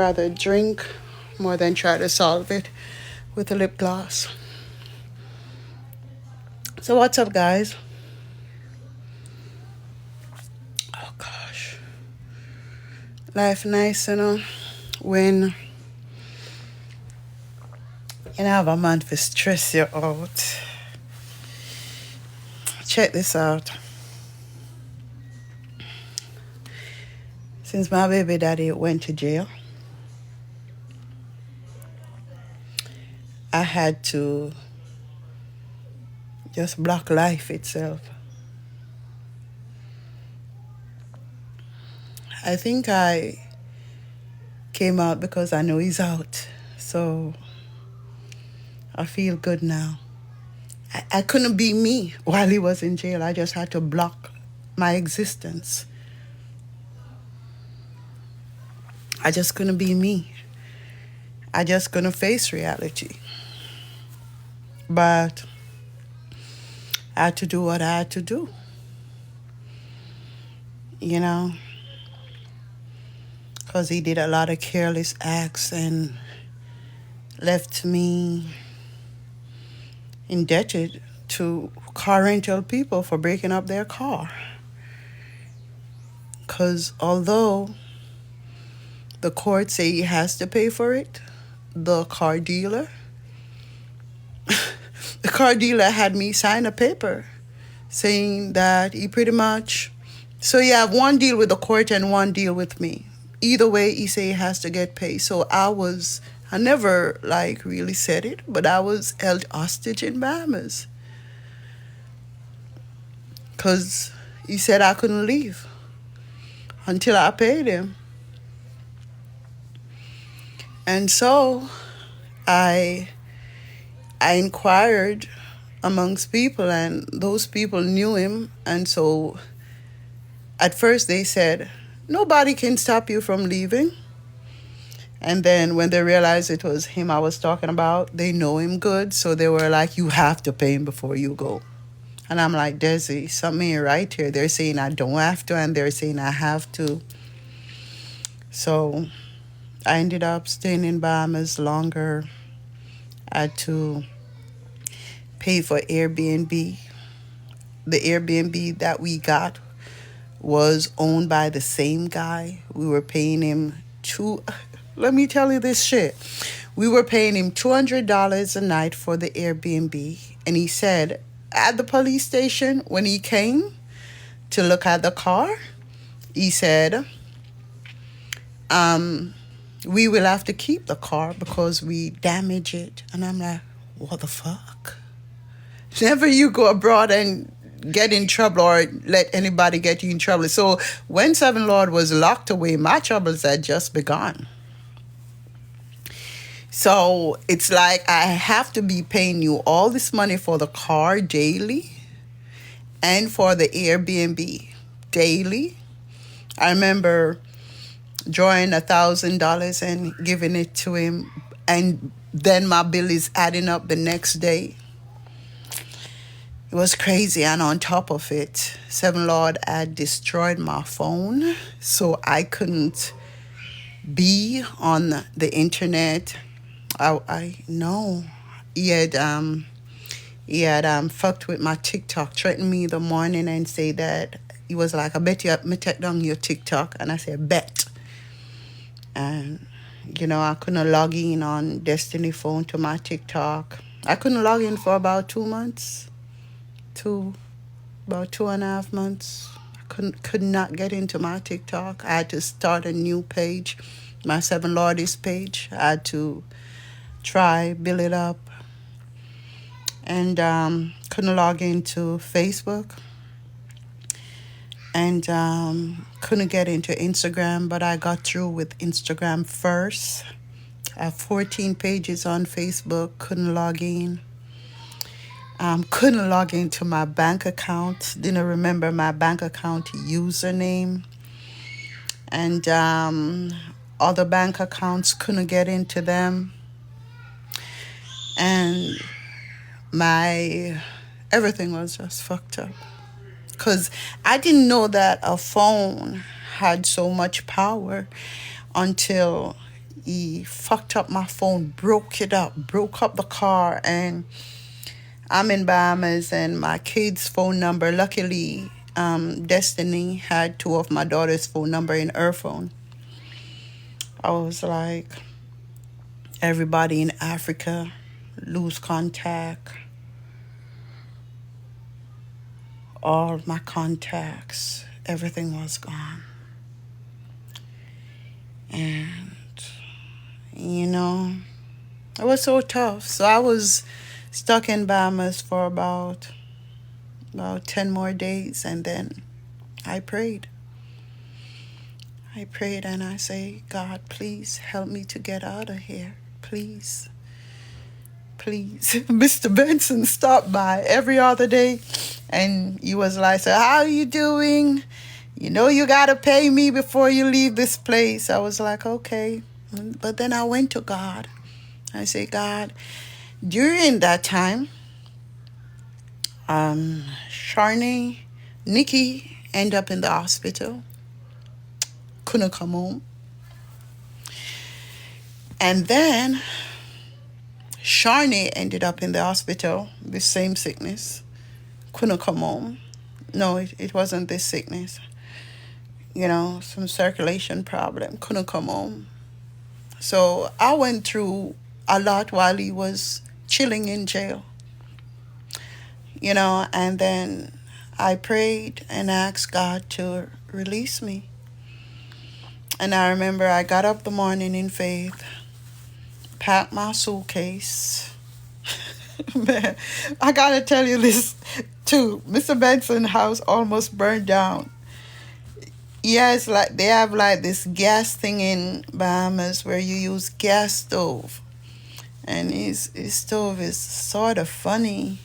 Rather drink more than try to solve it with a lip gloss. So what's up, guys? Oh gosh, life nice, when you have a man to stress you out. Check this out. Since my baby daddy went to jail, I had to just block life itself. I think I came out because I know he's out. So I feel good now. I couldn't be me while he was in jail. I just had to block my existence. I just couldn't be me. I just couldn't face reality. But I had to do what I had to do. Because he did a lot of careless acts and left me indebted to car rental people for breaking up their car. Because although the court say he has to pay for it, the car dealer had me sign a paper saying that he pretty much, so you have one deal with the court and one deal with me. Either way, he say he has to get paid. So I never really said it, but I was held hostage in Bahamas. Because he said I couldn't leave until I paid him. And so I inquired amongst people, and those people knew him. And so at first they said, nobody can stop you from leaving. And then when they realized it was him I was talking about, they know him good. So they were like, you have to pay him before you go. And I'm like, Desi, something ain't right here. They're saying I don't have to, and they're saying I have to. So I ended up staying in Bahamas longer. I had to pay for Airbnb. The Airbnb that we got was owned by the same guy. We were paying him let me tell you this shit. We were paying him $200 a night for the Airbnb. And he said at the police station, when he came to look at the car, he said, we will have to keep the car because we damage it. And I'm like, what the fuck? Never you go abroad and get in trouble or let anybody get you in trouble. So when Seven Lord was locked away, my troubles had just begun. So it's like I have to be paying you all this money for the car daily and for the Airbnb daily. I remember drawing $1,000 and giving it to him, and then my bill is adding up the next day. It was crazy. And on top of it, Seven Lord had destroyed my phone, so I couldn't be on the internet. I know he had fucked with my TikTok, threatened me the morning and say that he was like, I bet you me take down your TikTok. And I said, bet. And I couldn't log in on Destiny phone to my TikTok. I couldn't log in for about 2 months. About 2.5 months. I could not get into my TikTok. I had to start a new page, my Seven Lordies page. I had to build it up, and couldn't log into Facebook, and couldn't get into Instagram, but I got through with Instagram first. I have 14 pages on Facebook, couldn't log in. Couldn't log into my bank account, didn't remember my bank account username, and other bank accounts, couldn't get into them. And everything was just fucked up. Because I didn't know that a phone had so much power until He fucked up my phone, broke up the car, and I'm in Bahamas, and my kid's phone number. Luckily, Destiny had two of my daughter's phone number in her phone. I was like, everybody in Africa lose contact. All my contacts, everything was gone. And, you know, it was so tough. So I was stuck in Bahamas for about 10 more days, and then I prayed. I prayed and I say, God, please help me to get out of here. Please. Please. Mr. Benson stopped by every other day, and he was like, so how are you doing? You know you got to pay me before you leave this place. I was like, okay. But then I went to God. I say, God, during that time, Sharney, Nikki ended up in the hospital. Couldn't come home. And then Sharney ended up in the hospital with same sickness. Couldn't come home. No, it wasn't this sickness. You know, some circulation problem. Couldn't come home. So I went through a lot while he was chilling in jail. You know, and then I prayed and asked God to release me. And I remember I got up the morning in faith, packed my suitcase. Man, I gotta tell you this too. Mr. Benson's house almost burned down. Yes, like they have like this gas thing in Bahamas where you use gas stove. And his stove is sort of funny.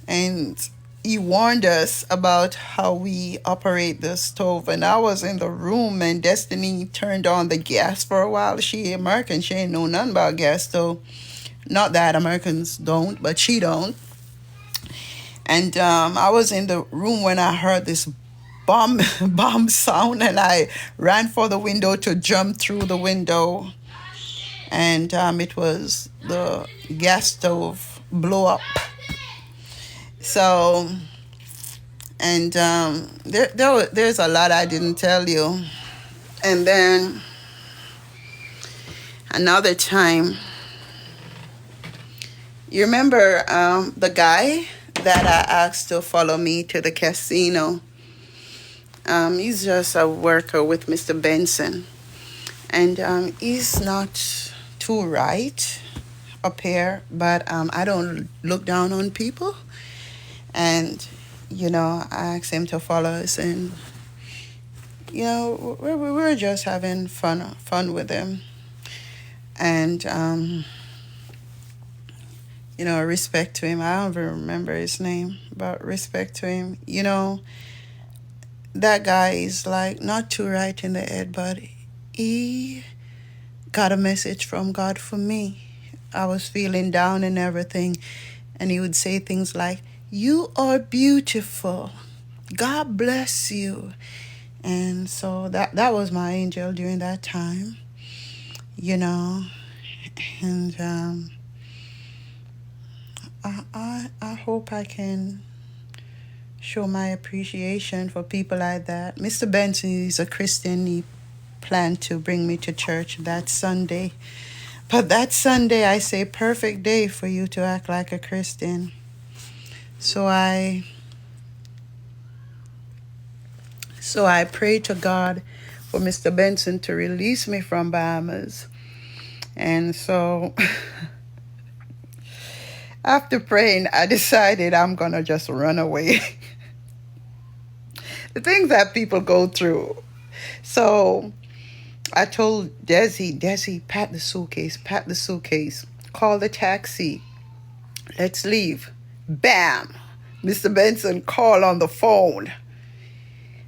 And he warned us about how we operate the stove. And I was in the room, and Destiny turned on the gas for a while. She American, she ain't know nothing about gas stove. Not that Americans don't, but she don't. And I was in the room when I heard this bomb sound, and I ran for the window to jump through the window. And it was the gas stove blow up. So, and there's a lot I didn't tell you. And then another time, you remember the guy that I asked to follow me to the casino? He's just a worker with Mr. Benson. And he's not too right up here, but I don't look down on people. And, you know, I asked him to follow us, and, you know, we were just having fun with him. And, you know, respect to him. I don't even remember his name, but respect to him. You know, that guy is like not too right in the head, but he got a message from God for me. I was feeling down and everything, and he would say things like, "You are beautiful. God bless you." And so that was my angel during that time, you know. And I hope I can show my appreciation for people like that. Mr. Benson is a Christian. He planned to bring me to church that Sunday. But that Sunday, I say, perfect day for you to act like a Christian. So I prayed to God for Mr. Benson to release me from Bahamas. And so after praying, I decided I'm going to just run away. The things that people go through. So I told Desi, pack the suitcase, call the taxi, let's leave. Bam! Mr. Benson called on the phone.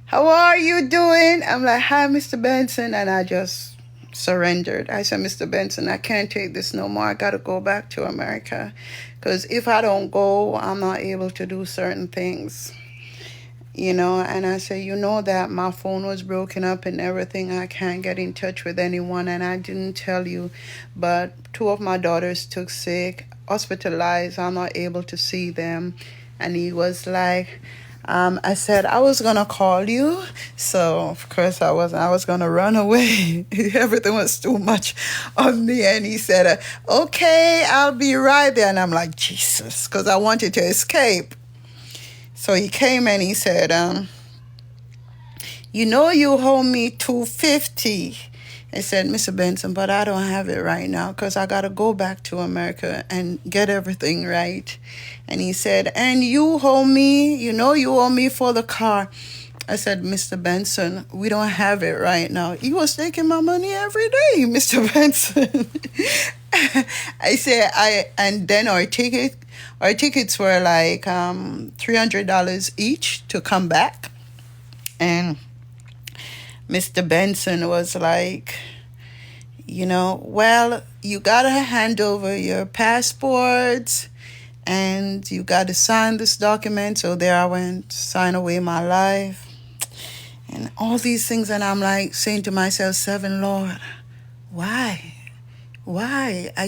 How are you doing? I'm like, hi, Mr. Benson. And I just surrendered. I said, Mr. Benson, I can't take this no more. I got to go back to America. Because if I don't go, I'm not able to do certain things. And I said, that my phone was broken up and everything. I can't get in touch with anyone, and I didn't tell you, but two of my daughters took sick, hospitalized. I'm not able to see them. And he was like, I said I was gonna call you, so of course I wasn't. I was gonna run away. Everything was too much on me, and he said, "Okay, I'll be right there." And I'm like, Jesus, because I wanted to escape. So he came and he said, you owe me 250. I said, Mr. Benson, but I don't have it right now because I got to go back to America and get everything right. And he said, and you owe me, you owe me for the car. I said, Mr. Benson, we don't have it right now. He was taking my money every day, Mr. Benson. I said, and then our tickets were like $300 each to come back. And Mr. Benson was like, well, you got to hand over your passports and you got to sign this document. So there I went, sign away my life and all these things. And I'm like saying to myself, Seven, Lord, why? Why?